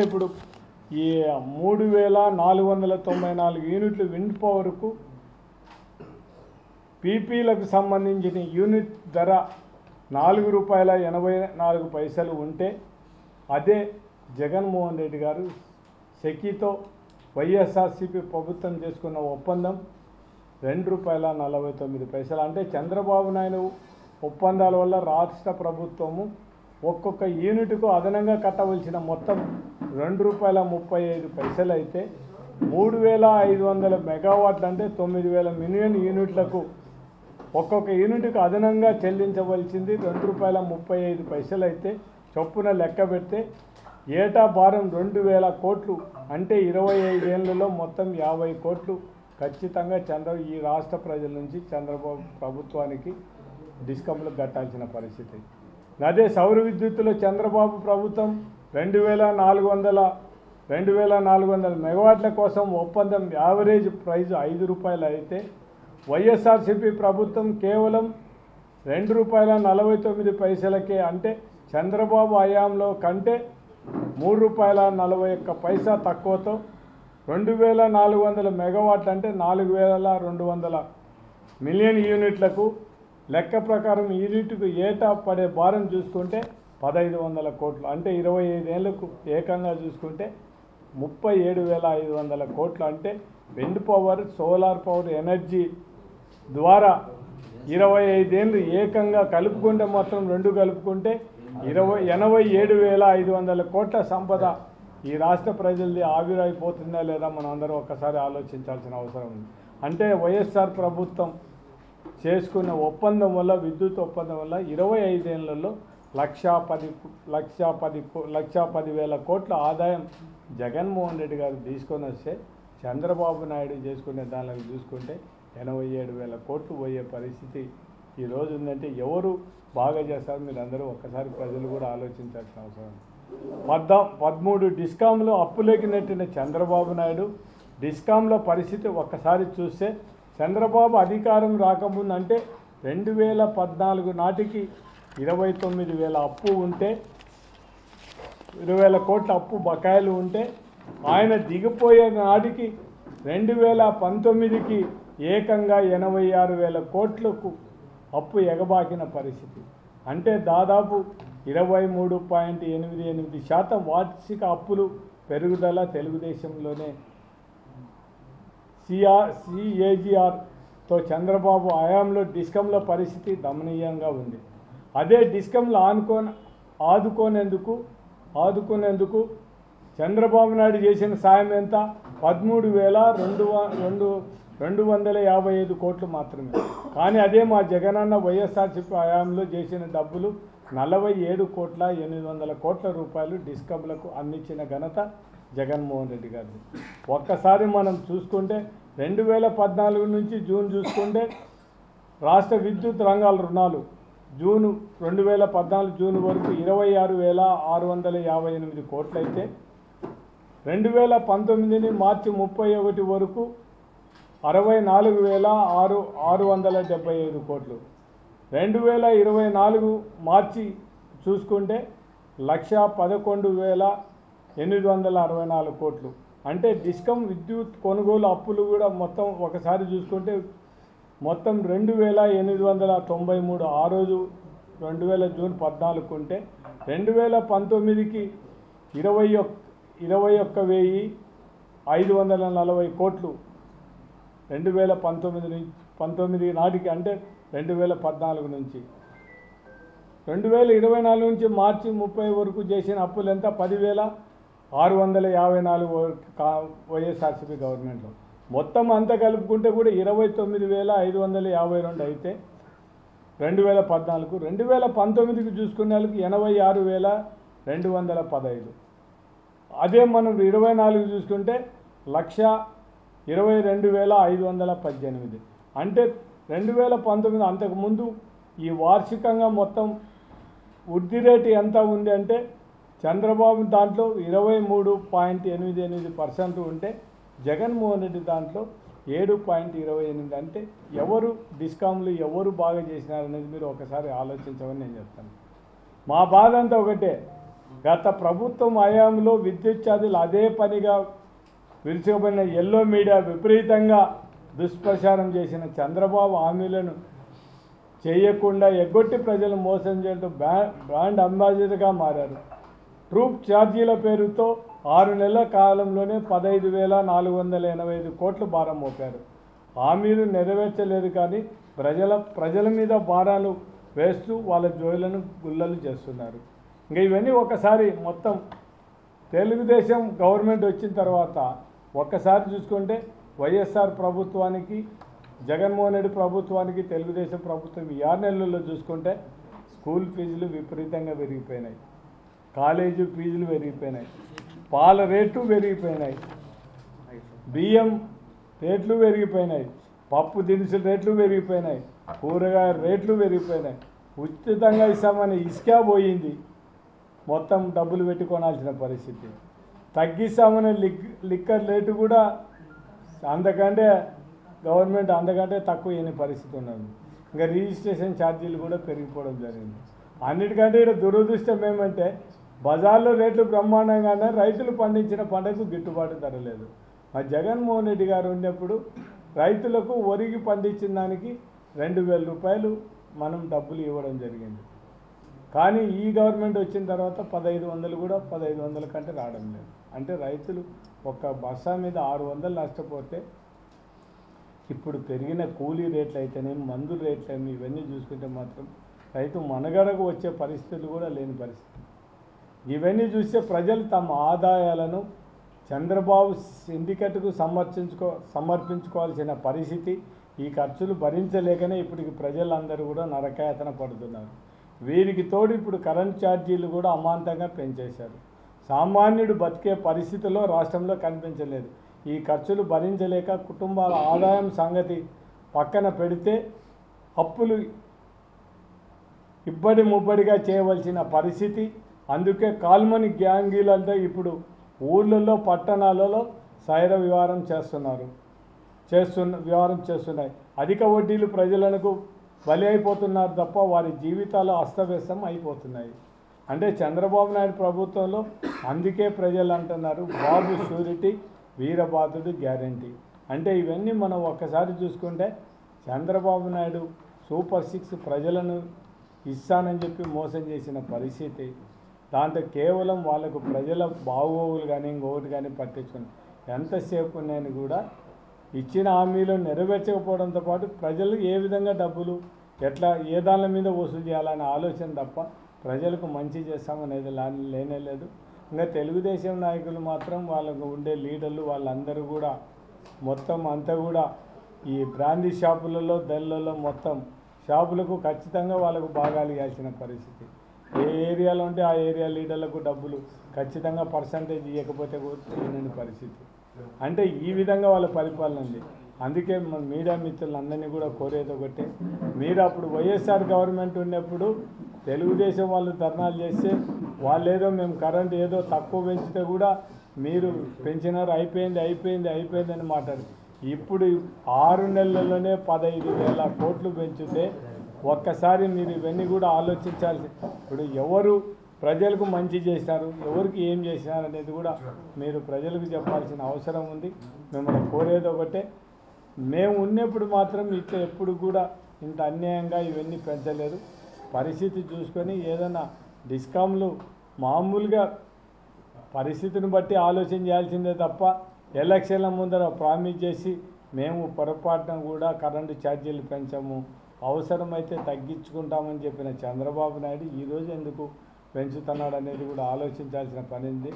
ఇప్పుడు ఈ 3494 యూనిట్లు విండ్ పవర్కు పీపీలకు సంబంధించిన యూనిట్ ధర ₹4.84 ఉంటే అదే జగన్మోహన్ రెడ్డి గారు సెకీతో వైఎస్ఆర్సీపీ ప్రభుత్వం చేసుకున్న ఒప్పందం ₹2.49. అంటే చంద్రబాబు నాయుడు ఒప్పందాల వల్ల రాష్ట్ర ప్రభుత్వము ఒక్కొక్క యూనిట్కు అదనంగా కట్టవలసిన మొత్తం ₹2.35 అయితే 3500 మెగావాట్లు అంటే 9000 మిలియన్ యూనిట్లకు ఒక్కొక్క యూనిట్కు అదనంగా చెల్లించవలసింది ₹2.35 అయితే చొప్పున లెక్క పెడితే ఏటా భారం 2000 కోట్లు అంటే 25 ఏళ్లలో మొత్తం 50 కోట్లు ఖచ్చితంగా ఈ రాష్ట్ర ప్రజల నుంచి చంద్రబాబు ప్రభుత్వానికి డిస్కంలకు కట్టాల్సిన పరిస్థితి. అదే సౌర విద్యుత్తులో చంద్రబాబు ప్రభుత్వం 2400 మెగావాట్ల కోసం ఒప్పందం యావరేజ్ ప్రైస్ ₹5 అయితే వైఎస్ఆర్సీపీ ప్రభుత్వం కేవలం ₹2.49 అంటే చంద్రబాబు హయాంలో కంటే ₹3.41 తక్కువతో 2400 మెగావాట్లు అంటే 4200 మిలియన్ యూనిట్లకు లెక్క ప్రకారం యూనిట్కు ఏటా పడే భారం చూసుకుంటే 1500 కోట్లు అంటే 25 ఏళ్లకు ఏకంగా చూసుకుంటే 37,500 కోట్లు. అంటే wind power solar power energy ద్వారా 25 ఏళ్ళు ఏకంగా కలుపుకుంటే మొత్తం రెండు కలుపుకుంటే 87,500 కోట్ల సంపద ఈ రాష్ట్ర ప్రజలది ఆవిరైపోతుందా లేదా మనం అందరం ఒక్కసారి ఆలోచించాల్సిన అవసరం ఉంది. అంటే వైఎస్ఆర్ ప్రభుత్వం చేసుకున్న ఒప్పందం వల్ల విద్యుత్ ఒప్పందం వల్ల 25 ఏళ్లలో 1,10,000 కోట్ల ఆదాయం జగన్మోహన్ రెడ్డి గారు తీసుకొని వస్తే చంద్రబాబు నాయుడు చేసుకునే దానిలో చూసుకుంటే 87,000 కోట్లు పోయే పరిస్థితి ఈరోజు ఉందంటే ఎవరు బాగా చేస్తారు? మీరు అందరూ ఒక్కసారి ప్రజలు కూడా ఆలోచించాల్సిన అవసరం. 13 డిస్కాంలు అప్పులోకి నెట్టిన చంద్రబాబు నాయుడు డిస్కాంల పరిస్థితి ఒక్కసారి చూస్తే చంద్రబాబు అధికారం రాకముందు అంటే 2014 నాటికి 29,000 అప్పు ఉంటే 20,000 కోట్ల అప్పు బకాయిలు ఉంటే ఆయన దిగిపోయే నాటికి 2019కి ఏకంగా 86,000 కోట్లకు అప్పు ఎగబాకిన పరిస్థితి. అంటే దాదాపు 23.88% వార్షిక అప్పులు పెరుగుదల తెలుగుదేశంలోనే. CAGRతో చంద్రబాబు హయాంలో డిస్కంల పరిస్థితి దమనీయంగా ఉంది. అదే డిస్కంలు ఆదుకునేందుకు చంద్రబాబు నాయుడు చేసిన సాయం ఎంత? 13,255 కోట్లు మాత్రమే. కానీ అదే మా జగనన్న వైఎస్ఆర్సీపీ హయాంలో చేసిన డబ్బులు 47,800 కోట్ల రూపాయలు డిస్కంలకు అందించిన ఘనత జగన్మోహన్ రెడ్డి గారిది. ఒక్కసారి మనం చూసుకుంటే 2014 నుంచి జూన్ చూసుకుంటే రాష్ట్ర విద్యుత్ రంగాల రుణాలు 2014 జూన్ వరకు 26,658 కోట్లు అయితే 2019 మార్చి 31 వరకు 64,675 కోట్లు. 2024 మార్చి చూసుకుంటే 1,11,864 కోట్లు. అంటే డిస్కమ్ విద్యుత్ కొనుగోలు అప్పులు కూడా మొత్తం ఒకసారి చూసుకుంటే మొత్తం 2,893 ఆ రోజు 2000 జూన్ 14 ఉంటే 2019కి 21,540 కోట్లు 2019 నాటికి అంటే 2014 నుంచి. 2024 నుంచి మార్చి 30 వరకు చేసిన అప్పులు ఎంత? 10,654 వైఎస్ఆర్సీపీ గవర్నమెంట్లో. మొత్తం అంతా కలుపుకుంటే కూడా 29,552 అయితే 2014. 2019కి చూసుకునే వాళ్ళకి 86,215. అదే మనం 24 చూసుకుంటే 1,22,518. అంటే 2019 అంతకుముందు ఈ వార్షికంగా మొత్తం వృద్ధి రేటు ఎంత ఉంది అంటే చంద్రబాబు దాంట్లో 23.88% ఉంటే జగన్మోహన్ రెడ్డి దాంట్లో 7.28. అంటే ఎవరు డిస్కాంలు ఎవరు బాగా చేసినారనేది మీరు ఒకసారి ఆలోచించమని నేను చెప్తాను. మా బాధ అంతా ఒకటే, గత ప్రభుత్వం హయాంలో విద్యుత్ ఛార్జీలు అదే పనిగా విరుచుకుపడిన ఎల్లో మీడియా విపరీతంగా దుష్ప్రచారం చేసిన చంద్రబాబు హామీలను చేయకుండా ఎగ్గొట్టి ప్రజలు మోసం చేయడంతో బ్రాండ్ అంబాసిడర్గా మారారు. ట్రూప్ ఛార్జీల పేరుతో 6 నెలల కాలంలోనే 15,485 కోట్లు భారం మోపారు. హామీలు నెరవేర్చలేదు కానీ ప్రజల మీద భారాలు వేస్తూ వాళ్ళ జోయిలను గుల్లలు చేస్తున్నారు. ఇంకా ఇవన్నీ ఒకసారి మొత్తం తెలుగుదేశం గవర్నమెంట్ వచ్చిన తర్వాత ఒక్కసారి చూసుకుంటే వైఎస్ఆర్ ప్రభుత్వానికి, జగన్మోహన్ రెడ్డి ప్రభుత్వానికి, తెలుగుదేశం ప్రభుత్వం ఈ 6 నెలల్లో చూసుకుంటే స్కూల్ ఫీజులు విపరీతంగా పెరిగిపోయినాయి, కాలేజీ ఫీజులు పెరిగిపోయినాయి, పాల రేట్లు పెరిగిపోయినాయి, బియ్యం రేట్లు పెరిగిపోయినాయి, పప్పు దినుసుల రేట్లు పెరిగిపోయినాయి, కూరగాయల రేట్లు పెరిగిపోయినాయి, ఉచితంగా ఇస్తామని ఇసుక పోయింది, మొత్తం డబ్బులు పెట్టి కొనాల్సిన పరిస్థితి, తగ్గిస్తామని లిక్కర్ రేటు కూడా గవర్నమెంట్ అంతకంటే తక్కువ అయిన పరిస్థితి ఉన్నది. ఇంకా రిజిస్ట్రేషన్ ఛార్జీలు కూడా పెరిగిపోవడం జరిగింది. అన్నిటికంటే ఇక్కడ దురదృష్టం ఏమంటే బజార్లో రేట్లు బ్రహ్మాండంగానే రైతులు పండించిన పంటకు గిట్టుబాటు ధర లేదు. మా జగన్మోహన్ రెడ్డి గారు ఉన్నప్పుడు రైతులకు వరికి పండించిన దానికి 2,000 రూపాయలు మనం డబ్బులు ఇవ్వడం జరిగింది. కానీ ఈ గవర్నమెంట్ వచ్చిన తర్వాత 1,500 కూడా 1,500 కంటే రావడం లేదు. అంటే రైతులు ఒక బస్సా మీద 600 నష్టపోతే ఇప్పుడు పెరిగిన కూలీ రేట్లు అయితేనేమి, మందుల రేట్లు ఏమి, ఇవన్నీ చూసుకుంటే మాత్రం రైతు మనుగడకు వచ్చే పరిస్థితులు కూడా లేని పరిస్థితి. ఇవన్నీ చూస్తే ప్రజలు తమ ఆదాయాలను చంద్రబాబు సిండికేట్కు సమర్పించుకోవాల్సిన పరిస్థితి. ఈ ఖర్చులు భరించలేకనే ఇప్పటికి ప్రజలందరూ కూడా నరకయాతన పడుతున్నారు. వీరికి తోడు ఇప్పుడు కరెంట్ ఛార్జీలు కూడా అమాంతంగా పెంచేశారు. సామాన్యుడు బతికే పరిస్థితుల్లో రాష్ట్రంలో కనిపించలేదు. ఈ ఖర్చులు భరించలేక కుటుంబాల ఆదాయం సంగతి పక్కన పెడితే అప్పులు ఇబ్బడి ముబ్బడిగా చేయవలసిన పరిస్థితి. అందుకే కాల్మని గ్యాంగీలంతా ఇప్పుడు ఊళ్ళల్లో, పట్టణాలలో సైర వ్యవహారం చేస్తున్నాయి. అధిక వడ్డీలు ప్రజలకు బలి అయిపోతున్నారు తప్ప వారి జీవితాలు అస్తవ్యస్తం అయిపోతున్నాయి. అంటే చంద్రబాబు నాయుడు ప్రభుత్వంలో అందుకే ప్రజలు అంటున్నారు బాబు షూరిటీ, వీరబాదుడు గ్యారంటీ. అంటే ఇవన్నీ మనం ఒక్కసారి చూసుకుంటే చంద్రబాబు నాయుడు సూపర్ 6 ప్రజలను ఇస్తానని చెప్పి మోసం చేసిన పరిస్థితి. దాంట్లో కేవలం వాళ్ళకు ప్రజల బాగోగులు కానీ ఇంకొకటి కానీ పట్టించుకుని ఎంతసేపు నేను కూడా ఇచ్చిన హామీలు నెరవేర్చకపోవడంతో పాటు ప్రజలు ఏ విధంగా డబ్బులు ఎట్లా ఏ దాని మీద వసూలు చేయాలనే ఆలోచన తప్ప ప్రజలకు మంచి చేస్తామనేది లేనే లేదు. ఇంకా తెలుగుదేశం నాయకులు మాత్రం వాళ్ళకు ఉండే లీడర్లు వాళ్ళందరూ కూడా మొత్తం అంతా కూడా ఈ బ్రాందీ షాపులలో, దళ్ళలో మొత్తం షాపులకు ఖచ్చితంగా వాళ్ళకు భాగాలు ఇవ్వాల్సిన పరిస్థితి. ఏ ఏరియాలో ఉంటే ఆ ఏరియా లీడర్లకు డబ్బులు ఖచ్చితంగా పర్సంటేజ్ ఇవ్వకపోతే ఇవ్వని పరిస్థితి. అంటే ఈ విధంగా వాళ్ళ పరిపాలన ఉంది. అందుకే మన మీడియా మిత్రులందరినీ కూడా కోరేది ఒకటే, మీరు అప్పుడు వైఎస్ఆర్ గవర్నమెంట్ ఉన్నప్పుడు తెలుగుదేశం వాళ్ళు ధర్నాలు చేస్తే వాళ్ళేదో మేము కరెంట్ ఏదో తక్కువ పెంచితే కూడా మీరు పెంచినారు, అయిపోయింది అని మాట్లాడు. ఇప్పుడు 6 నెలల్లోనే 15,000 కోట్లు పెంచితే ఒక్కసారి మీరు ఇవన్నీ కూడా ఆలోచించాల్సి. ఇప్పుడు ఎవరు ప్రజలకు మంచి చేసినారు, ఎవరికి ఏం చేసినారు అనేది కూడా మీరు ప్రజలకు చెప్పాల్సిన అవసరం ఉంది. మిమ్మల్ని కోరేది ఒకటే, మేము ఉన్నప్పుడు మాత్రం ఇట్లా ఎప్పుడు కూడా ఇంత అన్యాయంగా ఇవన్నీ పెంచలేదు. పరిస్థితి చూసుకొని ఏదైనా డిస్కామ్లు మామూలుగా పరిస్థితిని బట్టి ఆలోచన చేయాల్సిందే తప్ప ఎలక్షన్ల ముందర ప్రామిస్ చేసి మేము పొరపాటున కూడా కరెంటు ఛార్జీలు పెంచాము, అవసరమైతే తగ్గించుకుంటామని చెప్పిన చంద్రబాబు నాయుడు ఈరోజు ఎందుకు పెంచుతున్నాడు అనేది కూడా ఆలోచించాల్సిన పని ఉంది.